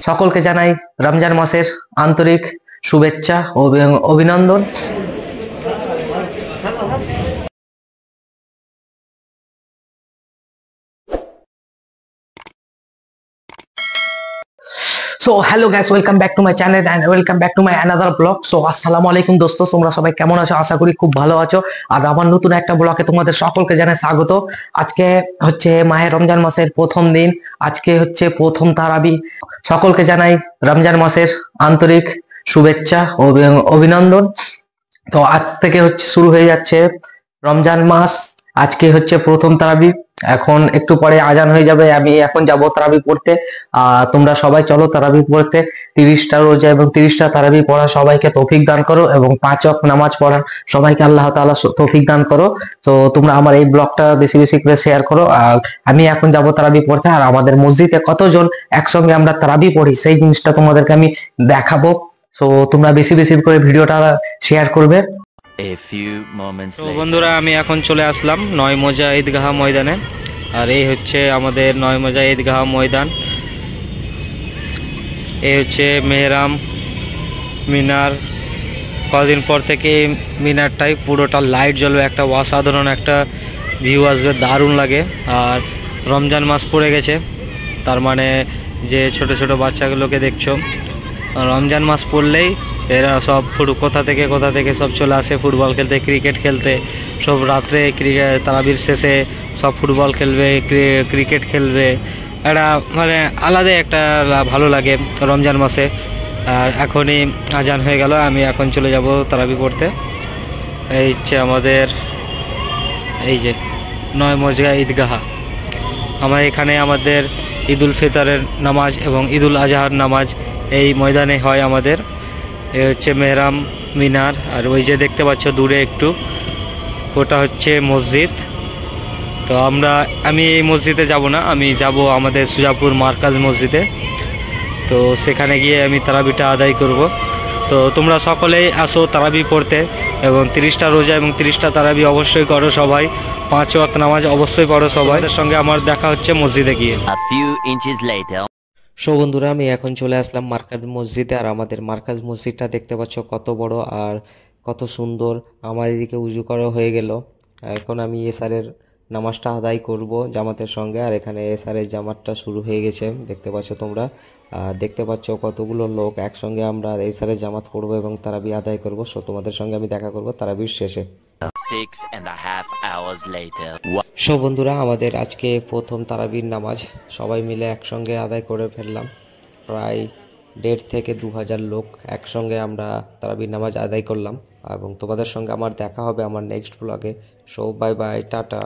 সকলকে জানাই রমজান মাসের আন্তরিক শুভেচ্ছা ও অভিনন্দন। So hello guys, welcome back to my channel and welcome back to my another blog. So আসসালামু আলাইকুম দোস্ত, তোমরা সবাই কেমন আছো? আশা করি খুব ভালো আছো। আর আমার নতুন একটা ব্লগে তোমাদের সকলকে জানাই স্বাগত। আজকে হচ্ছে মাহে রমজান মাসের প্রথম দিন, আজকে হচ্ছে প্রথম তারাবি। সকলকে জানাই রমজান মাসের আন্তরিক শুভেচ্ছা ও অভিনন্দন। তো আজ থেকে হচ্ছে শুরু হয়ে যাচ্ছে রমজান মাস। আজকে হচ্ছে প্রথম তারাবি, এখন একটু পরে আজান হয়ে যাবে, আমি এখন যাব তারাবি পড়তে। তোমরা সবাই চলো তারাবি পড়তে। 30টা রোজা এবং 30টা তারাবি পড়া সবাইকে তৌফিক দান করো, এবং 5 ওয়াক্ত নামাজ পড়া সবাইকে আল্লাহ তাআলা তৌফিক দান করো। তো তোমরা আমার এই ব্লগটা বেশি বেশি করে শেয়ার করো। আর আমি এখন যাব তারাবি পড়তে, আর আমাদের মসজিদে কতজন একসঙ্গে আমরা তারাবি পড়ি সেই জিনিসটা তোমাদেরকে আমি দেখাবো। তো তোমরা বেশি বেশি করে ভিডিওটা শেয়ার করবে। তো বন্ধুরা, আমি এখন চলে আসলাম নয়মজা ঈদগাহ ময়দানে। আর এই হচ্ছে আমাদের নয়মজা ঈদগাহ ময়দান। এই হচ্ছে মেহরাম মিনার। কদিন পর থেকে এই মিনারটাই পুরোটা লাইট জ্বলবে, একটা অসাধারণ একটা ভিউ আসবে, দারুণ লাগে। আর রমজান মাস পড়ে গেছে, তার মানে যে ছোট ছোট বাচ্চাগুলোকে দেখছো, রমজান মাস পড়লেই এরা সব কোথা থেকে সব চলে আসে ফুটবল খেলতে, ক্রিকেট খেলতে। সব রাত্রে তারাবির শেষে সব ফুটবল খেলবে, ক্রিকেট খেলবে। এটা মানে আলাদা একটা ভালো লাগে রমজান মাসে। আর এখনই আজান হয়ে গেল, আমি এখন চলে যাব তারাবি পড়তে। এই হচ্ছে আমাদের এই যে নয়মজা ঈদগাহ। আমার এখানে আমাদের ঈদুল ফিতরের নামাজ এবং ঈদুল আজহার নামাজ এই ময়দানে হয় আমাদের। এ হচ্ছে মেহরাম মিনার, আর ওই যে দেখতে পাচ্ছ দূরে একটু, ওটা হচ্ছে মসজিদ। তো আমি এই মসজিদে যাব না, আমি যাব আমাদের সুজাপুর মার্কাজ মসজিদে। তো সেখানে গিয়ে আমি তারাবিটা আদায় করব। তো তোমরা সকলেই আসো তারাবি পড়তে, এবং 30টা রোজা এবং 30টা তারাবি অবশ্যই করো সবাই। 5 ওয়াক্ত নামাজ অবশ্যই পড়ো সবাই। এর সঙ্গে আমার দেখা হচ্ছে মসজিদে গিয়ে। সো বন্ধুরা, আমি এখন চলে আসলাম মার্কাজ মসজিদে। আর আমাদের মার্কাজ মসজিদটা দেখতে পাচ্ছ কত বড় আর কত সুন্দর। আমার এদিকে উজু করা হয়ে গেল, এখন আমি এসারের নামাজটা আদায় করব জামাতের সঙ্গে। আর এখানে এসারের জামাতটা শুরু হয়ে গেছে, দেখতে পাচ্ছ তোমরা। দেখতে পাচ্ছ কতগুলো লোক একসঙ্গে আমরা এসারের জামাত পড়বো এবং তারাবি আদায় করব। সো তোমাদের সঙ্গে আমি দেখা করব তারাবির শেষে। 6.5 hours later. সো বন্ধুরা, আমাদের আজকে প্রথম তারাবির নামাজ সবাই মিলে একসঙ্গে আদায় করে ফেললাম। প্রায় 1.5 থেকে 2,000 লোক একসঙ্গে আমরা তারাবির নামাজ আদায় করলাম। এবং তোমাদের সঙ্গে আমার দেখা হবে আমার নেক্সট ব্লগে। So bye bye, tata.